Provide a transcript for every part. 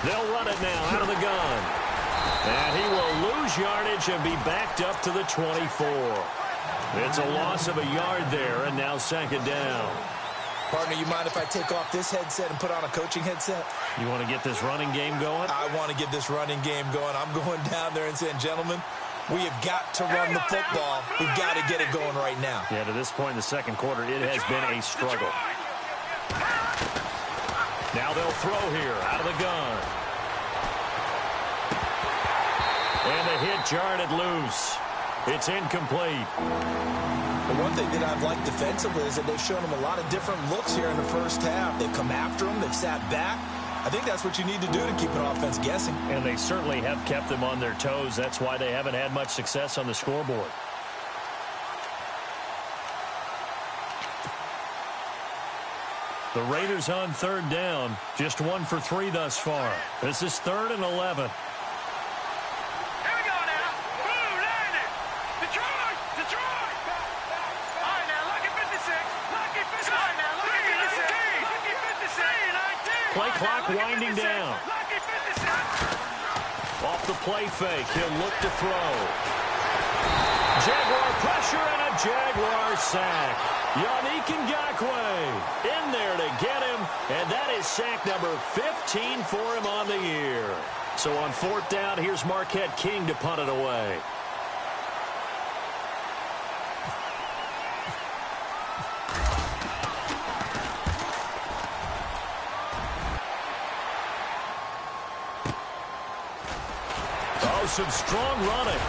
They'll run it now out of the gun. And he will lose yardage and be backed up to the 24. It's a loss of a yard there, and now second down. Partner, you mind if I take off this headset and put on a coaching headset? You want to get this running game going? I want to get this running game going. I'm going down there and saying, gentlemen, we have got to run the football. We've got to get it going right now. Yeah, to this point in the second quarter, it has been a struggle. Now they'll throw here out of the gun. And the hit jarred it loose. It's incomplete. The one thing that I've liked defensively is that they've shown them a lot of different looks here in the first half. They've come after them. They've sat back. I think that's what you need to do to keep an offense guessing. And they certainly have kept them on their toes. That's why they haven't had much success on the scoreboard. The Raiders on third down. Just 1 for 3 thus far. This is 3rd and 11. Play clock winding down. Off the play fake, he'll look to throw. Jaguar pressure and a Jaguar sack. Yannick Ngakoue in there to get him, and that is sack number 15 for him on the year. So on 4th down, here's Marquette King to punt it away. Some strong running.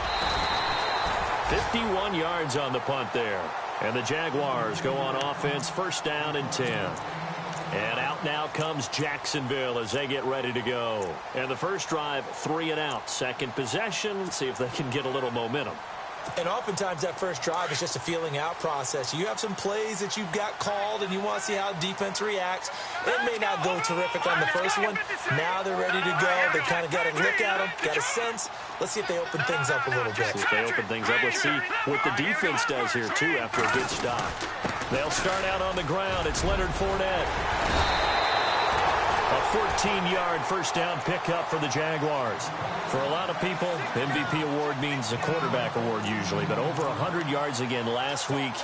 51 yards on the punt there. And the Jaguars go on offense, 1st down and 10. And out now comes Jacksonville as they get ready to go. And the first drive, 3 and out. Second possession, see if they can get a little momentum. And oftentimes that first drive is just a feeling out process. You have some plays that you've got called and you want to see how defense reacts. It may not go terrific on the first one. Now they're ready to go. They kind of got a look at them, got a sense. Let's see if they open things up a little bit. See if they open things up. Let's see what the defense does here, too, after a good stop. They'll start out on the ground. It's Leonard Fournette. A 14-yard first down pickup for the Jaguars. For a lot of people, MVP award means a quarterback award usually, but over 100 yards again last week.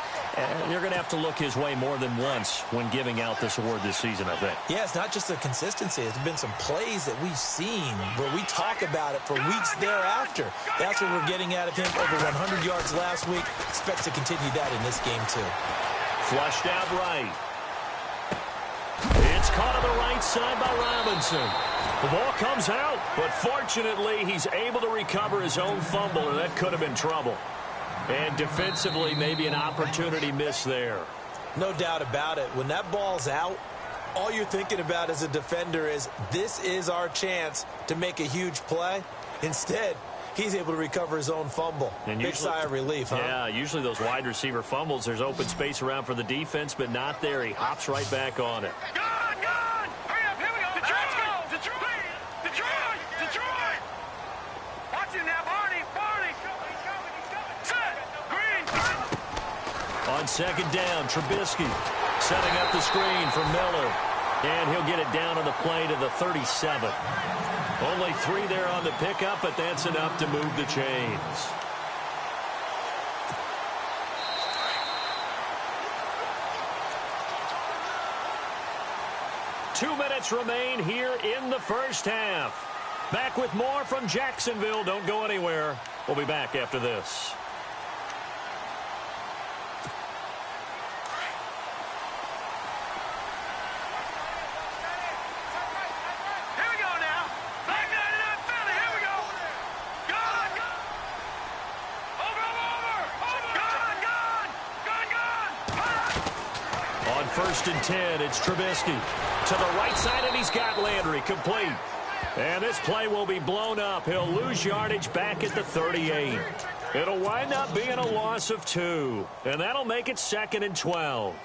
You're going to have to look his way more than once when giving out this award this season, I think. Yeah, it's not just the consistency. It's been some plays that we've seen where we talk about it for weeks thereafter. That's what we're getting out of him. Over 100 yards last week. Expects to continue that in this game, too. Flushed out right. It's caught on the right side by Robinson. The ball comes out, but fortunately he's able to recover his own fumble, and that could have been trouble. And defensively, maybe an opportunity miss there. No doubt about it. When that ball's out, all you're thinking about as a defender is, this is our chance to make a huge play. Instead, he's able to recover his own fumble. And big sigh of relief, huh? Yeah, usually those wide receiver fumbles, there's open space around for the defense, but not there. He hops right back on it. Hurry up, here we go. Detroit. Detroit. Watch him now, Barney. Set. Green. On second down, Trubisky setting up the screen for Miller. And he'll get it down on the play to the 37. Only 3 there on the pickup, but that's enough to move the chains. Two minutes remain here in the first half. Back with more from Jacksonville. Don't go anywhere. We'll be back after this. First and 10, it's Trubisky. To the right side, and he's got Landry complete. And this play will be blown up. He'll lose yardage back at the 38. It'll wind up being a loss of 2. And that'll make it 2nd and 12.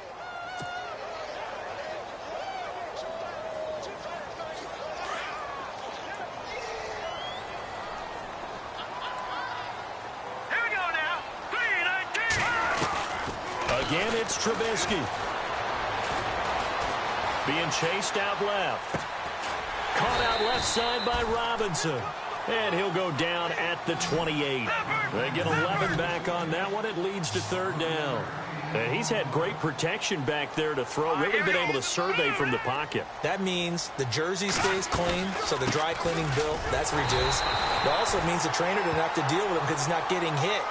Here we go now. 3-19. Again, it's Trubisky. Being chased out left. Caught out left left side by Robinson. And he'll go down at the 28. They get 11 back on that one. It leads to third down. And he's had great protection back there to throw. Really been able to survey from the pocket. That means the jersey stays clean, so the dry cleaning bill, that's reduced. It also means the trainer doesn't have to deal with him because he's not getting hit.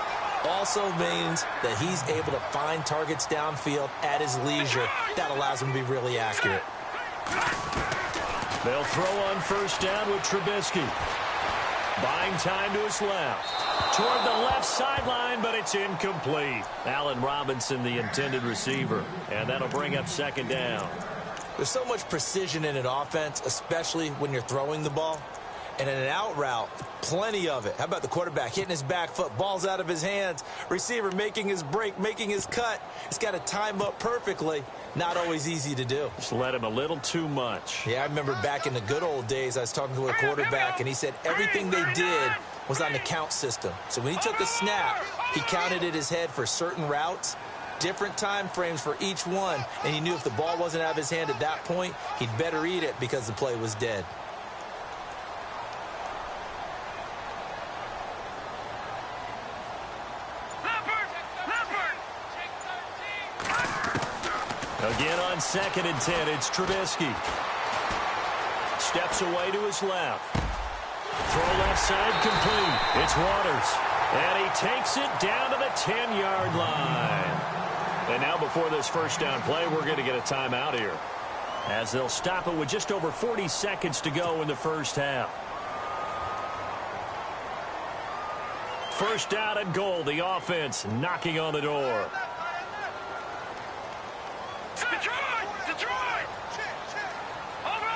Also means that he's able to find targets downfield at his leisure. That allows him to be really accurate. They'll throw on first down with Trubisky. Buying time to his left. Toward the left sideline, but it's incomplete. Allen Robinson, the intended receiver. And that'll bring up second down. There's so much precision in an offense, especially when you're throwing the ball. And in an out route, plenty of it. How about the quarterback hitting his back foot, ball's out of his hands, receiver making his break, making his cut. He's got to time up perfectly. Not always easy to do. Just let him a little too much. Yeah, I remember back in the good old days, I was talking to a quarterback, and he said everything they did was on the count system. So when he took a snap, he counted in his head for certain routes, different time frames for each one, and he knew if the ball wasn't out of his hand at that point, he'd better eat it because the play was dead. Again on 2nd and 10, it's Trubisky. Steps away to his left. Throw left side complete. It's Waters. And he takes it down to the 10-yard line. And now before this first down play, we're going to get a timeout here, as they'll stop it with just over 40 seconds to go in the first half. First down and goal. The offense knocking on the door. Detroit! Over!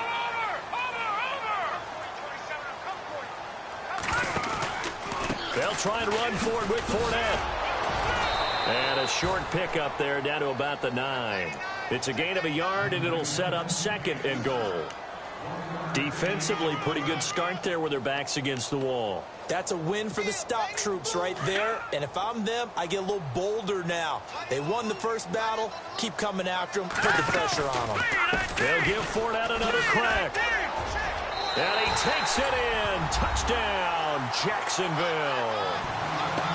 They'll try and run forward with Fournette. And a short pickup there down to about the 9. It's a gain of a yard, and it'll set up 2nd and goal. Defensively, pretty good start there with their backs against the wall. That's a win for the stop troops right there. And if I'm them, I get a little bolder now. They won the first battle. Keep coming after them. Put the pressure on them. They'll give Fournette another crack. And he takes it in. Touchdown, Jacksonville.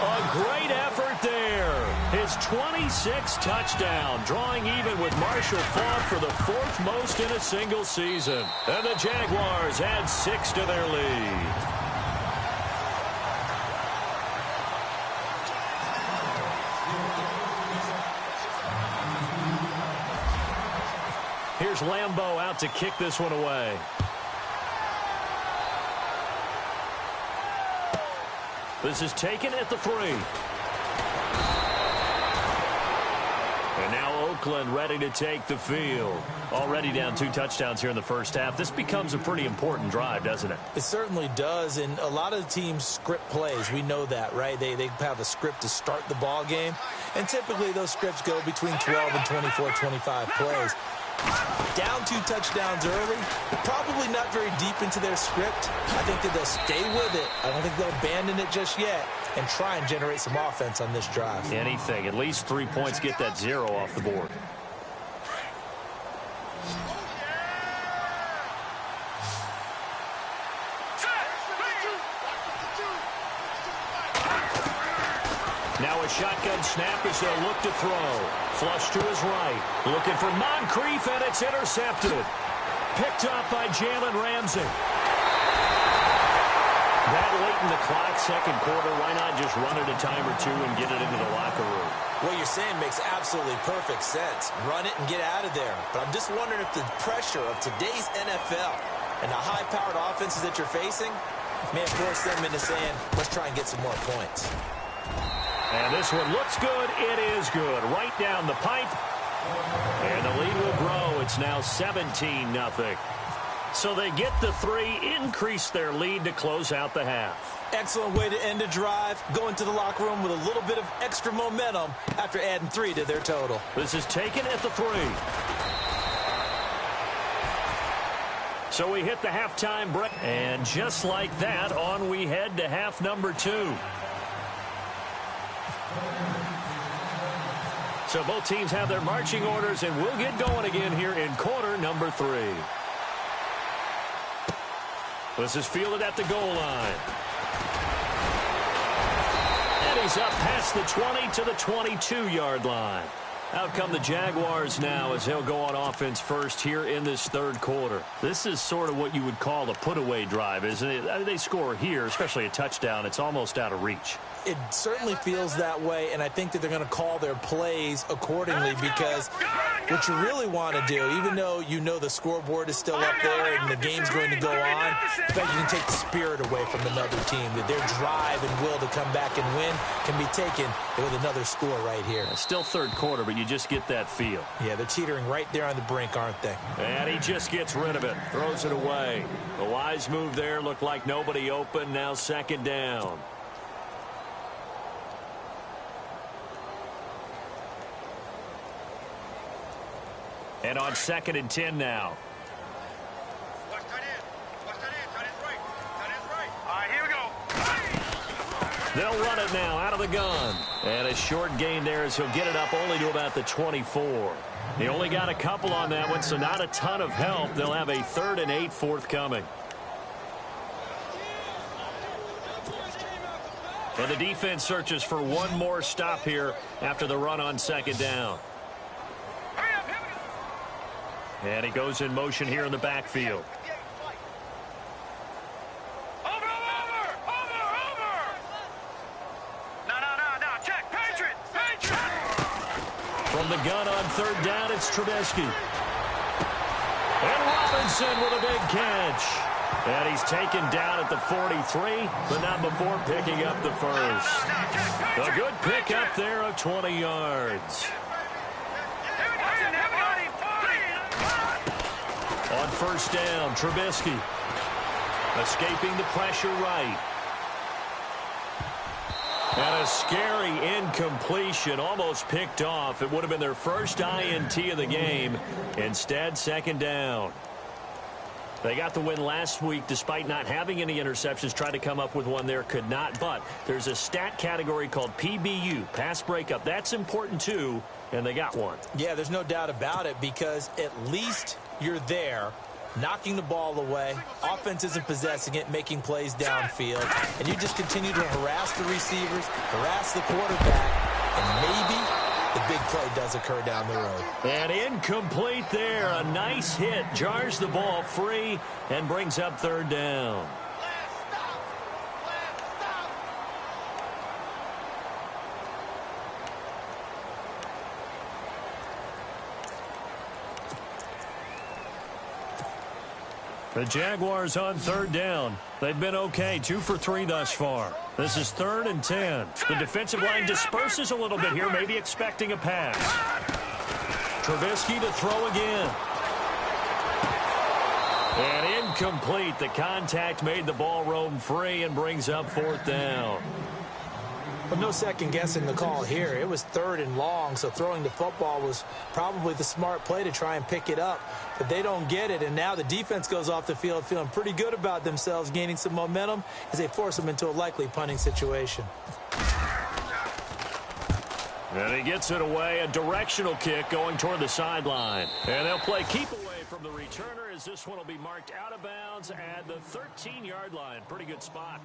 A great effort there. His 26th touchdown, drawing even with Marshall Faulk for the 4th most in a single season. And the Jaguars add 6 to their lead. Here's Lambeau out to kick this one away. This is taken at the 3. And now Oakland ready to take the field. Already down 2 touchdowns here in the first half. This becomes a pretty important drive, doesn't it? It certainly does, and a lot of the teams script plays. We know that, right? They have a script to start the ball game, and typically those scripts go between 12 and 24, 25 plays. Down 2 touchdowns early, probably not very deep into their script. I think that they'll stay with it. I don't think they'll abandon it just yet and try and generate some offense on this drive. Anything. At least 3 points, get that 0 off the board. Now a shotgun snap as they'll look to throw. Flush to his right. Looking for Moncrief, and it's intercepted. Picked up by Jalen Ramsey. That late in the clock, second quarter, why not just run it a time or two and get it into the locker room? What you're saying makes absolutely perfect sense. Run it and get out of there. But I'm just wondering if the pressure of today's NFL and the high-powered offenses that you're facing may have forced them into saying, let's try and get some more points. And this one looks good. It is good. Right down the pipe. And the lead will grow. It's now 17-0. So they get the 3, increase their lead to close out the half. Excellent way to end a drive. Go into the locker room with a little bit of extra momentum after adding 3 to their total. This is taken at the 3. So we hit the halftime break. And just like that, on we head to half number 2. So both teams have their marching orders, and we'll get going again here in quarter number 3. This is fielded at the goal line. And he's up past the 20 to the 22-yard line. Out come the Jaguars now as they'll go on offense first here in this third quarter. This is sort of what you would call a put-away drive, isn't it? I mean, they score here, especially a touchdown. It's almost out of reach. It certainly feels that way, and I think that they're going to call their plays accordingly because what you really want to do, even though you know the scoreboard is still up there and the game's going to go on, in fact, you can take the spirit away from another team, that their drive and will to come back and win can be taken with another score right here. Still third quarter, but you just get that feel. Yeah, they're teetering right there on the brink, aren't they? And he just gets rid of it, throws it away. A wise move there, looked like nobody open, now second down. And on 2nd and 10 now. Watch tight end. Watch tight end. Tight end's right. Tight end's right. All right, here we go. They'll run it now out of the gun. And a short gain there as he'll get it up only to about the 24. He only got a couple on that one, so not a ton of help. They'll have a 3rd and 8 forthcoming. And the defense searches for one more stop here after the run on 2nd down. And he goes in motion here in the backfield. Over. No. Check. Patriot. From the gun on 3rd down, it's Trubisky. And Robinson with a big catch. And he's taken down at the 43, but not before picking up the first. A good pick up there of 20 yards. On 1st down, Trubisky escaping the pressure right. And a scary incompletion, almost picked off. It would have been their first INT of the game. Instead, 2nd down. They got the win last week despite not having any interceptions. Tried to come up with one there, could not. But there's a stat category called PBU, pass breakup. That's important too, and they got one. Yeah, there's no doubt about it because at least you're there, knocking the ball away. Offense isn't possessing it, making plays downfield. And you just continue to harass the receivers, harass the quarterback, and maybe the big play does occur down the road. And incomplete there. A nice hit. Jars the ball free and brings up 3rd down. The Jaguars on 3rd down. They've been okay, 2 for 3 thus far. This is 3rd and 10. The defensive line disperses a little bit here, maybe expecting a pass. Trubisky to throw again. And incomplete. The contact made the ball roam free and brings up 4th down. Well, no second guessing the call here. It was 3rd and long, so throwing the football was probably the smart play to try and pick it up. But they don't get it, and now the defense goes off the field feeling pretty good about themselves, gaining some momentum as they force them into a likely punting situation. And he gets it away, a directional kick going toward the sideline. And they'll play keep away from the returner as this one will be marked out of bounds at the 13-yard line. Pretty good spot.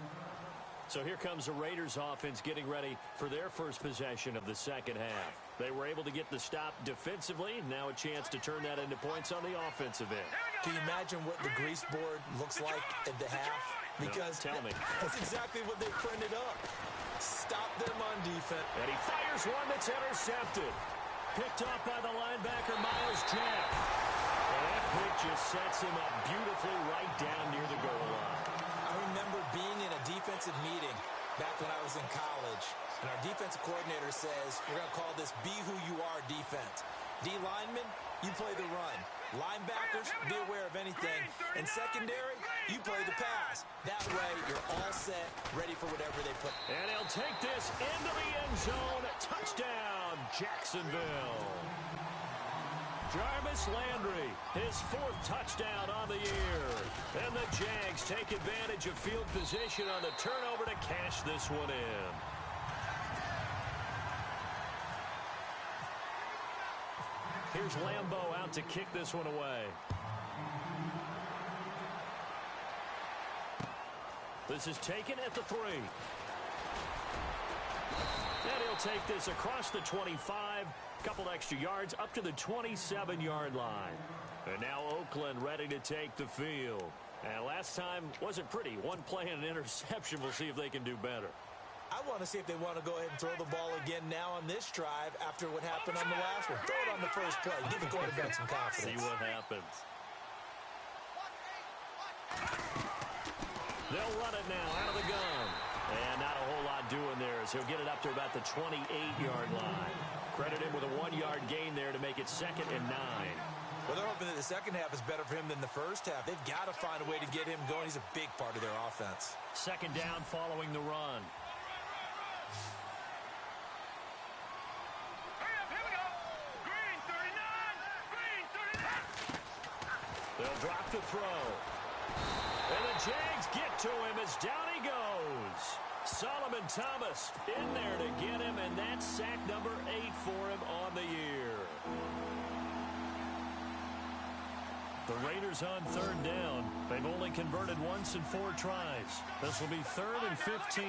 So here comes the Raiders offense getting ready for their first possession of the second half. They were able to get the stop defensively. Now a chance to turn that into points on the offensive end. Can you imagine what the grease board looks like at the half? Because no, tell me. That's exactly what they printed up. Stop them on defense. And he fires one that's intercepted. Picked off by the linebacker, Miles Jack. And that pick just sets him up beautifully right down near the goal line. I remember being in a defensive meeting back when I was in college, and our defensive coordinator says, we're going to call this be who you are defense. D linemen, you play the run. Linebackers, be aware of anything. And secondary, you play the pass. That way, you're all set, ready for whatever they put. And he'll take this into the end zone. Touchdown, Jacksonville. Jarvis Landry, his 4th touchdown on the year. And the Jags take advantage of field position on the turnover to cash this one in. Here's Lambeau out to kick this one away. This is taken at the 3. And he'll take this across the 25. Couple extra yards up to the 27-yard line. And now Oakland ready to take the field. And last time wasn't pretty. One play and an interception. We'll see if they can do better. I want to see if they want to go ahead and throw the ball again now on this drive after what happened on the last one. Throw it on the first play. Give the quarterback some confidence. See what happens. They'll run it now out of the gun. And not a whole lot doing there as he'll get it up to about the 28-yard line. Credit him with a 1-yard gain there to make it 2nd and 9. Well, they're hoping that the second half is better for him than the first half. They've got to find a way to get him going. He's a big part of their offense. 2nd down following the run. They'll drop the throw. And the Jags get to him as down he goes. Solomon Thomas in there to get him, and that's sack number 8 for him on the year. The Raiders on 3rd down. They've only converted once in 4 tries. This will be 3rd and 15.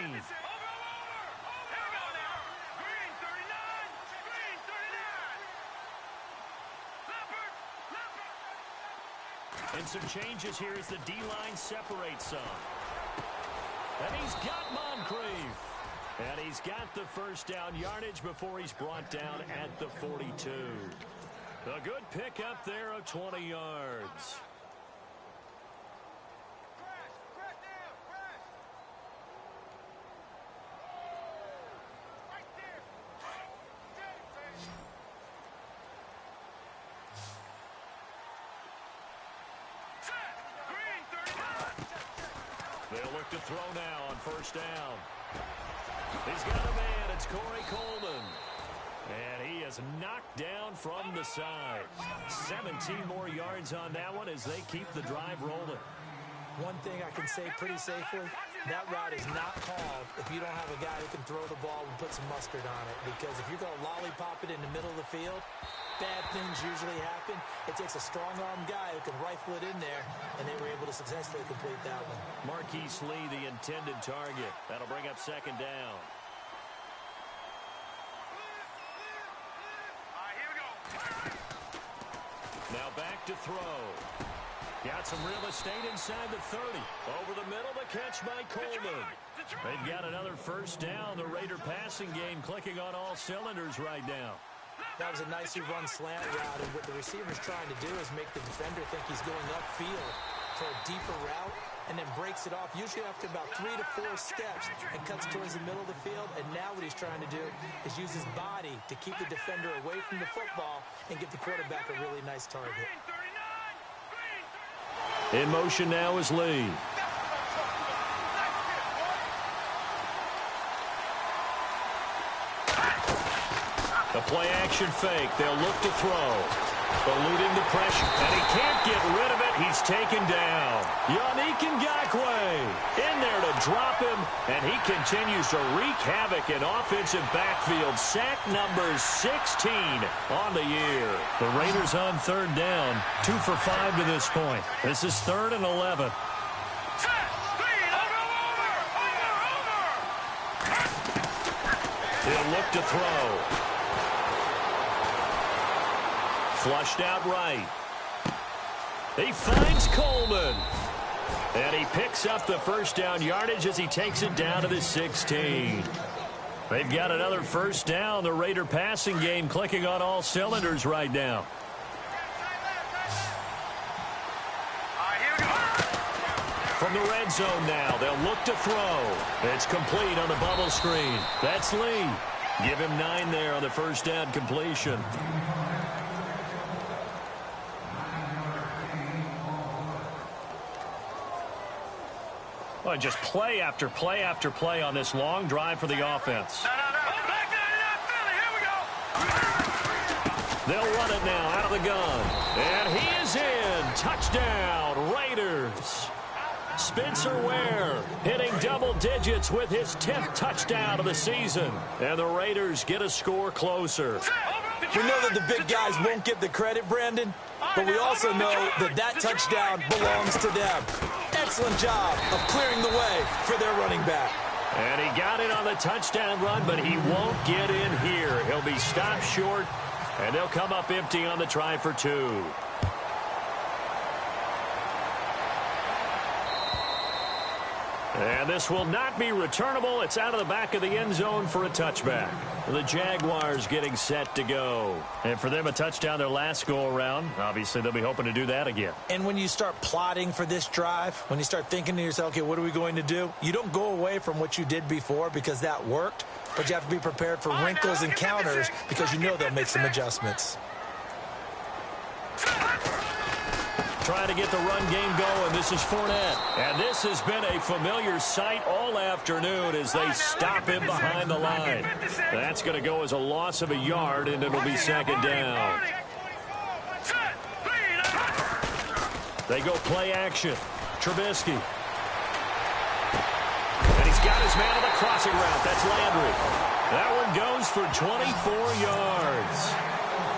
And some changes here as the D-line separates some. And he's got Moncrief. And he's got the first down yardage before he's brought down at the 42. A good pickup there of 20 yards. They'll look to throw now on 1st down. He's got a man. It's Corey Coleman. And he is knocked down from the side. 17 more yards on that one as they keep the drive rolling. One thing I can say pretty safely, that route is not called if you don't have a guy who can throw the ball and put some mustard on it. Because if you're going to lollipop it in the middle of the field, bad things usually happen. It takes a strong-arm guy who can rifle it in there, and they were able to successfully complete that one. Marquise Lee, the intended target. That'll bring up 2nd down. Now back to throw. Got some real estate inside the 30. Over the middle, the catch by Coleman. They've got another 1st down. The Raider passing game clicking on all cylinders right now. That was a nicely run slant route, and what the receiver's trying to do is make the defender think he's going upfield for a deeper route, and then breaks it off, usually after about 3 to 4 steps, and cuts towards the middle of the field. And now what he's trying to do is use his body to keep the defender away from the football and give the quarterback a really nice target. In motion now is Lee. The play-action fake. They'll look to throw. Eluding the pressure. And he can't get rid of it. He's taken down. Yannick Ngakoue in there to drop him. And he continues to wreak havoc in offensive backfield. Sack number 16 on the year. The Raiders on 3rd down. 2 for 5 to this point. This is 3rd and 11. He'll look to throw. Flushed out right. He finds Coleman. And he picks up the 1st down yardage as he takes it down to the 16. They've got another 1st down. The Raider passing game clicking on all cylinders right now. From the red zone now, they'll look to throw. It's complete on the bubble screen. That's Lee. Give him 9 there on the 1st down completion. Well, just play after play after play on this long drive for the offense. They'll run it now out of the gun. And he is in. Touchdown, Raiders. Spencer Ware hitting double digits with his 10th touchdown of the season. And the Raiders get a score closer. We know that the big guys won't get the credit, Brandon, but we also know that that touchdown belongs to them. excellent job of clearing the way for their running back. And he got it on the touchdown run, but he won't get in here. He'll be stopped short, and they'll come up empty on the try for 2. And this will not be returnable. It's out of the back of the end zone for a touchback. The Jaguars getting set to go. And for them, a touchdown their last go-around. Obviously, they'll be hoping to do that again. And when you start plotting for this drive, when you start thinking to yourself, okay, what are we going to do? You don't go away from what you did before because that worked, but you have to be prepared for wrinkles and counters because you know they'll make some adjustments. Trying to get the run game going. This is Fournette. And this has been a familiar sight all afternoon as they stop him behind the line. That's going to go as a loss of a yard, and it'll be second down. They go play action. Trubisky. And he's got his man on the crossing route. That's Landry. That one goes for 24 yards.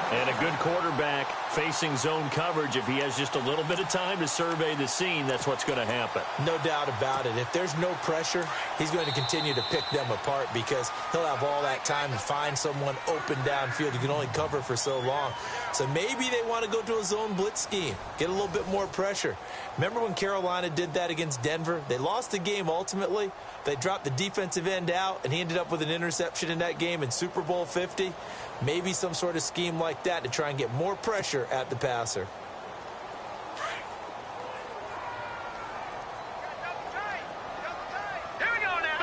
And a good quarterback facing zone coverage. If he has just a little bit of time to survey the scene, that's what's going to happen. No doubt about it. If there's no pressure, he's going to continue to pick them apart because he'll have all that time to find someone open downfield. You can only cover for so long. So maybe they want to go to a zone blitz scheme, get a little bit more pressure. Remember when Carolina did that against Denver? They lost the game ultimately. They dropped the defensive end out, and he ended up with an interception in that game in Super Bowl 50. Maybe some sort of scheme like that to try and get more pressure at the passer. Here we go now.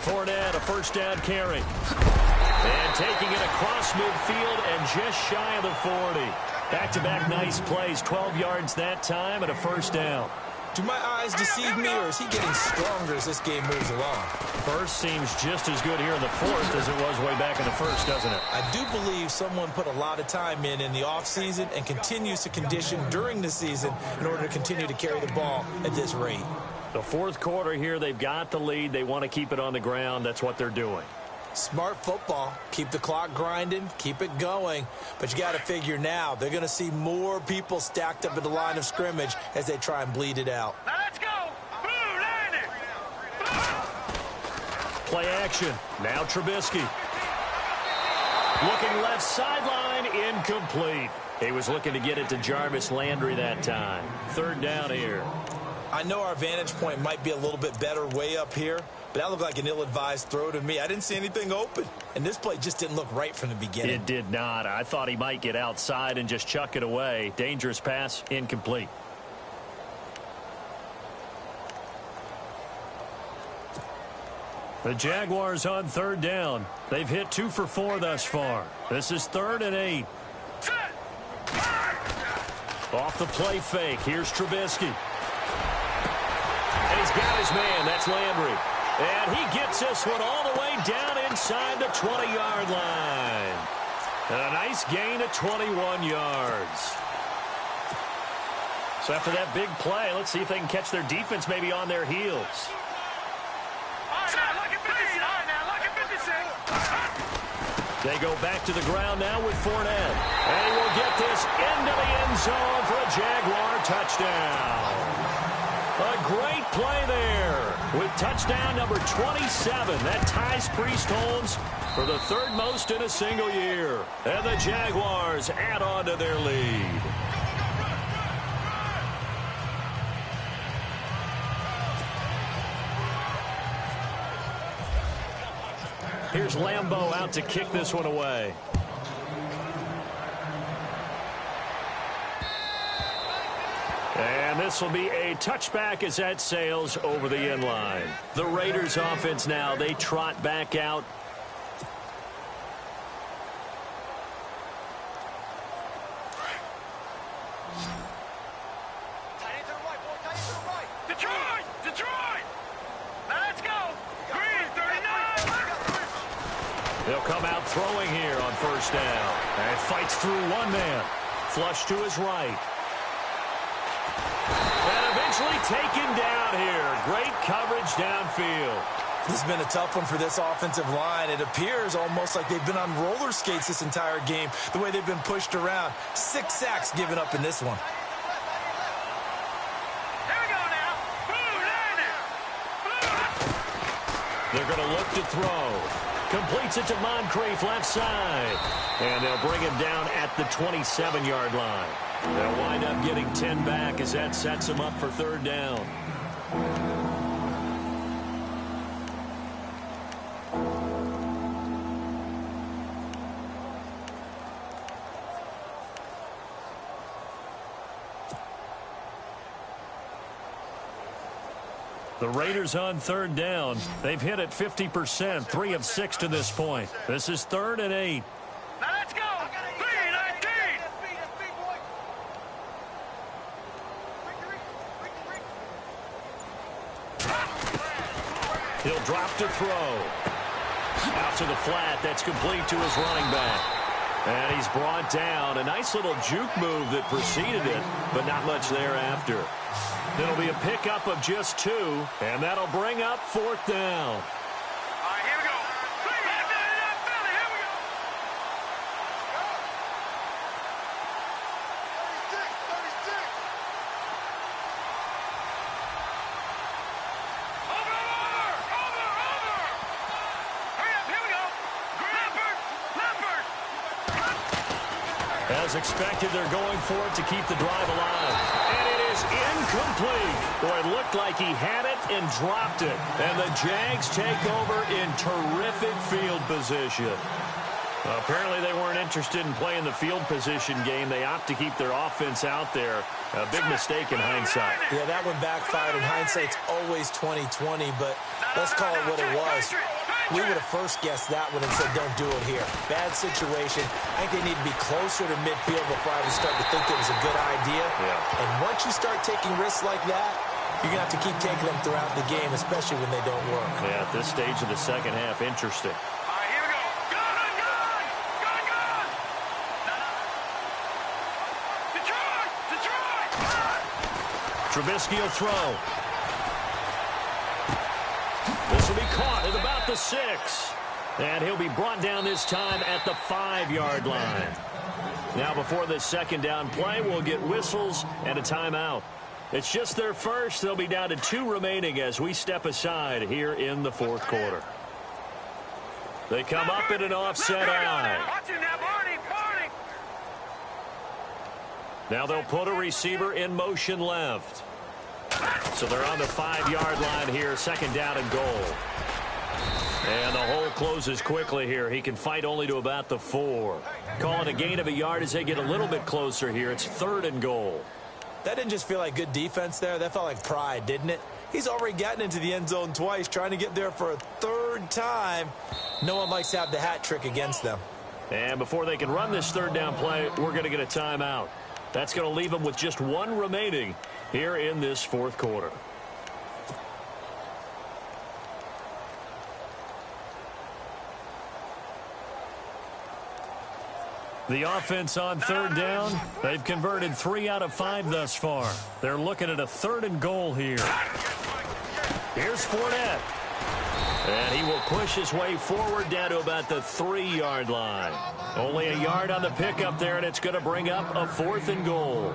Fournette, a first down carry. And taking it across midfield and just shy of the 40. Back-to-back nice plays, 12 yards that time and a first down. Do my eyes deceive me, or is he getting stronger as this game moves along? First seems just as good here in the fourth as it was way back in the first, doesn't it? I do believe someone put a lot of time in the offseason and continues to condition during the season in order to continue to carry the ball at this rate. The fourth quarter here, they've got the lead. They want to keep it on the ground. That's what they're doing. Smart football. Keep the clock grinding. Keep it going. But you got to figure now they're going to see more people stacked up at the line of scrimmage as they try and bleed it out. Now let's go. Boom, landing. Play action. Now Trubisky. Looking left sideline, incomplete. He was looking to get it to Jarvis Landry that time. Third down here. I know our vantage point might be a little bit better way up here, but that looked like an ill-advised throw to me. I didn't see anything open, and this play just didn't look right from the beginning. It did not. I thought he might get outside and just chuck it away. Dangerous pass, incomplete. The Jaguars on third down. They've hit 2 for 4 thus far. This is 3rd and 8. Off the play fake. Here's Trubisky. And he's got his man. That's Landry. And he gets this one all the way down inside the 20-yard line. And a nice gain of 21 yards. So after that big play, let's see if they can catch their defense maybe on their heels. They go back to the ground now with Fournette. And he will get this into the end zone for a Jaguar touchdown. A great play there with touchdown number 27. That ties Priest Holmes for the 3rd most in a single year. And the Jaguars add on to their lead. Here's Lambeau out to kick this one away. And this will be a touchback as that sails over the end line. The Raiders offense now, they trot back out. Detroit! Now let's go! Green, 39! They'll come out throwing here on first down. And fights through one man. Flush to his right. And eventually taken down here. Great coverage downfield. This has been a tough one for this offensive line. It appears almost like they've been on roller skates this entire game, the way they've been pushed around. 6 sacks given up in this one. They're going to look to throw. Completes it to Moncrief left side. And they'll bring him down at the 27-yard line. They'll wind up getting 10 back as that sets them up for third down. The Raiders on third down. They've hit it 50%, 3 of 6 to this point. This is 3rd and 8. Now let's go. 3-19. He'll drop to throw. Out to the flat. That's complete to his running back. And he's brought down. A nice little juke move that preceded it, but not much thereafter. It'll be a pickup of just 2, and that'll bring up 4th down. All right, here we go. Here we go. 36. Over. Hurry up, here we go. Leopard. As expected, they're going for it to keep the drive alive. And it is incomplete. Boy, it looked like he had it and dropped it. And the Jags take over in terrific field position. Apparently, they weren't interested in playing the field position game. They opt to keep their offense out there. A big mistake in hindsight. Yeah, that one backfired. In hindsight's always 20/20, but let's call it what it was. We would have first guessed that one and said, don't do it here. Bad situation. I think they need to be closer to midfield before I would start to think it was a good idea. Yeah. And once you start taking risks like that, you're going to have to keep taking them throughout the game, especially when they don't work. Yeah, at this stage of the second half, interesting. All right, here we go. Gun. Detroit. Trubisky will throw. This will be caught at about the 6. And he'll be brought down this time at the 5-yard line. Now, before this second down play, we'll get whistles and a timeout. It's just their first. They'll be down to 2 remaining as we step aside here in the 4th quarter. They come up in an offset eye. Now they'll put a receiver in motion left. So they're on the 5-yard line here, second down and goal. And the hole closes quickly here. He can fight only to about the 4. Calling a gain of a yard as they get a little bit closer here. It's 3rd and goal. That didn't just feel like good defense there. That felt like pride, didn't it? He's already gotten into the end zone twice, trying to get there for a 3rd time. No one likes to have the hat trick against them. And before they can run this 3rd down play, we're going to get a timeout. That's going to leave them with just 1 remaining here in this 4th quarter. The offense on 3rd down, they've converted 3 out of 5 thus far. They're looking at a 3rd and goal here. Here's Fournette. And he will push his way forward down to about the 3-yard line. Only a yard on the pickup there, and it's going to bring up a 4th and goal.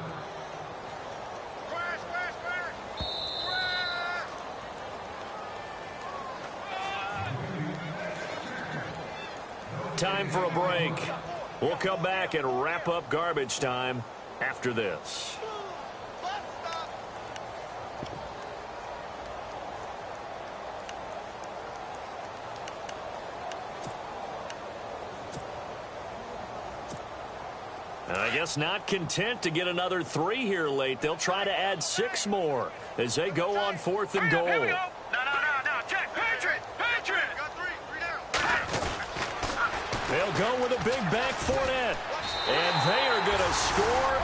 Time for a break. We'll come back and wrap up garbage time after this. I guess not content to get another 3 here late. They'll try to add 6 more as they go on 4th and goal. Here we go. No. Check. Patriot. They'll go with a big back Fournette. And they are going to score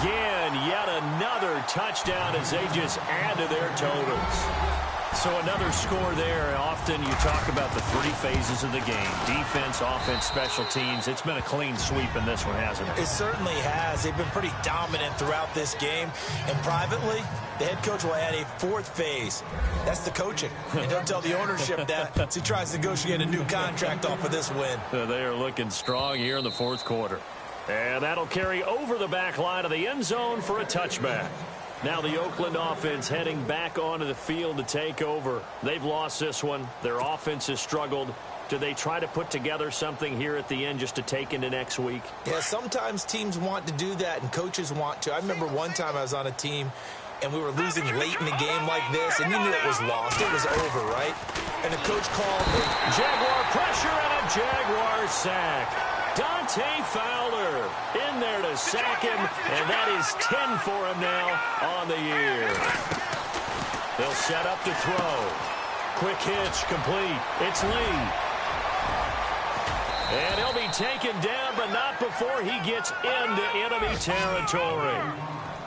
again. Yet another touchdown as they just add to their totals. So another score there. Often you talk about the 3 phases of the game. Defense, offense, special teams. It's been a clean sweep in this one, hasn't it? It certainly has. They've been pretty dominant throughout this game. And privately, the head coach will add a 4th phase. That's the coaching. And don't tell the ownership that as he tries to negotiate a new contract off of this win. They are looking strong here in the 4th quarter. And that'll carry over the back line of the end zone for a touchback. Now the Oakland offense heading back onto the field to take over. They've lost this one. Their offense has struggled. Do they try to put together something here at the end just to take into next week? Yeah, sometimes teams want to do that and coaches want to. I remember one time I was on a team and we were losing late in the game like this, and you knew it was lost. It was over, right? And the coach called a Jaguar pressure and a Jaguar sack. Dante Fowler in there to sack him, and that is 10 for him now on the year. They'll set up to throw. Quick hitch, complete. It's Lee. And he'll be taken down, but not before he gets into enemy territory.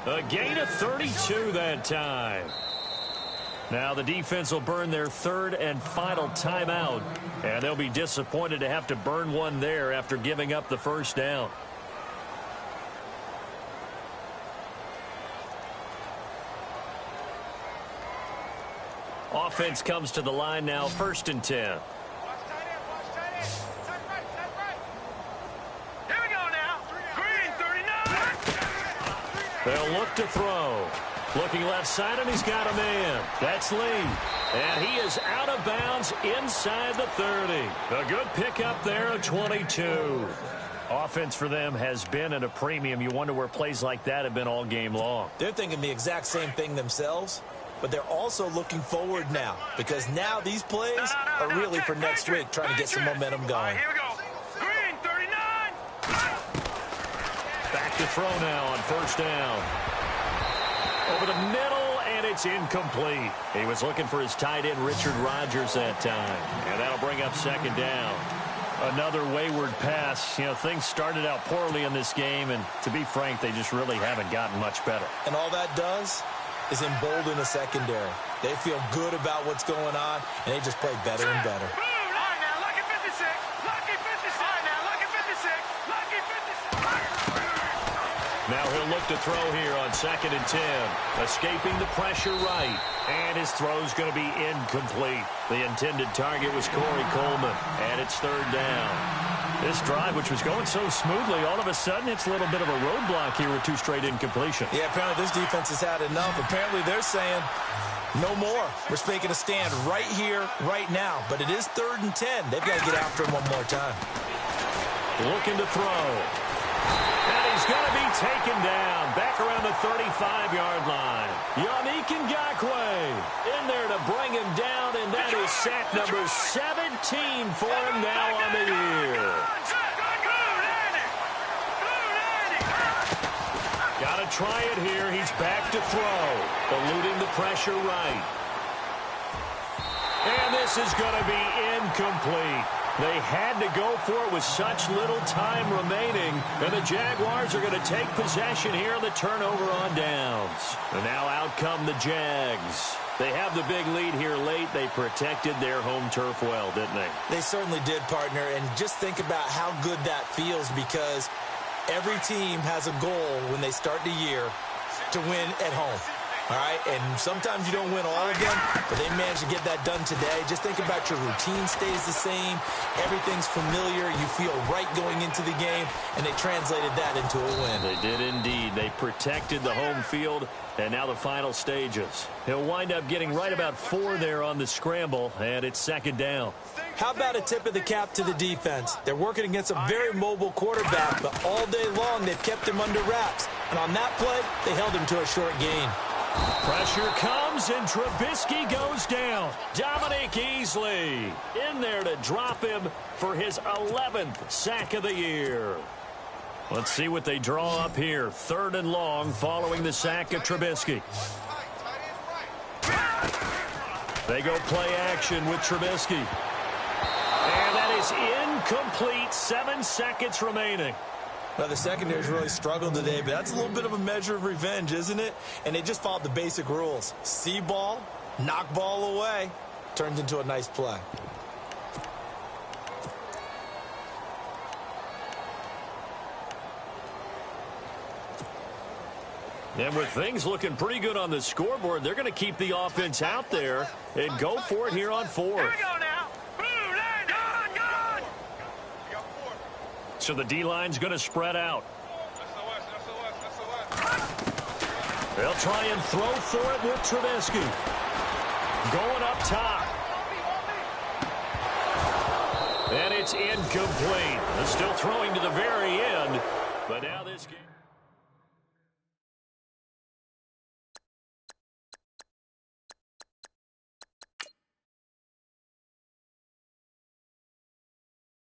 A gain of 32 that time. Now the defense will burn their third and final timeout, and they'll be disappointed to have to burn one there after giving up the first down. Offense comes to the line now, 1st and 10. Here we go now. Green, 39. They'll look to throw. Looking left side, and he's got a man. That's Lee. And he is out of bounds inside the 30. A good pickup there, a 22. Offense for them has been at a premium. You wonder where plays like that have been all game long. They're thinking the exact same thing themselves, but they're also looking forward now because now these plays are really for next week, trying to get some momentum going. Here we go. Green, 39. Back to throw now on 1st down. Over the middle, and it's incomplete. He was looking for his tight end, Richard Rodgers, that time. And that'll bring up 2nd down. Another wayward pass. You know, things started out poorly in this game, and to be frank, they just really haven't gotten much better. And all that does is embolden the secondary. They feel good about what's going on, and they just play better and better. All right, now, lucky 56. Lucky 56. All right, now, lucky 56. Lucky 56. Now he'll look to throw here on 2nd and 10. Escaping the pressure right. And his throw's going to be incomplete. The intended target was Corey Coleman. And it's 3rd down. This drive, which was going so smoothly, all of a sudden it's a little bit of a roadblock here with 2 straight incompletions. Yeah, apparently this defense has had enough. Apparently they're saying no more. We're making a stand right here, right now. But it is 3rd and 10. They've got to get after him one more time. Looking to throw. And he's going to be taken down back around the 35-yard line. Yannick Ngakoue in there to bring him down, and that is sack number 17 for him now on the year. Got to try it here. He's back to throw, eluding the pressure right. And this is going to be incomplete. They had to go for it with such little time remaining. And the Jaguars are going to take possession here on the turnover on downs. And now out come the Jags. They have the big lead here late. They protected their home turf well, didn't they? They certainly did, partner. And just think about how good that feels because every team has a goal when they start the year to win at home. All right, and sometimes you don't win all of them, but they managed to get that done today. Just think about your routine stays the same. Everything's familiar. You feel right going into the game, and they translated that into a win. They did indeed. They protected the home field, and now the final stages. He'll wind up getting right about 4 there on the scramble, and it's 2nd down. How about a tip of the cap to the defense? They're working against a very mobile quarterback, but all day long they've kept him under wraps. And on that play, they held him to a short gain. Pressure comes, and Trubisky goes down. Dominique Easley in there to drop him for his 11th sack of the year. Let's see what they draw up here. 3rd and long following the sack of Trubisky. They go play action with Trubisky. And that is incomplete. 7 seconds remaining. Well, the secondary's really struggled today, but that's a little bit of a measure of revenge, isn't it? And they just followed the basic rules. See ball, knock ball away. Turns into a nice play. And with things looking pretty good on the scoreboard, they're going to keep the offense out there and go for it here on 4th. Here we go now. Gone. So the D-line's going to spread out. They'll try and throw for it with Trubisky. Going up top. And it's incomplete. They're still throwing to the very end. But now this game...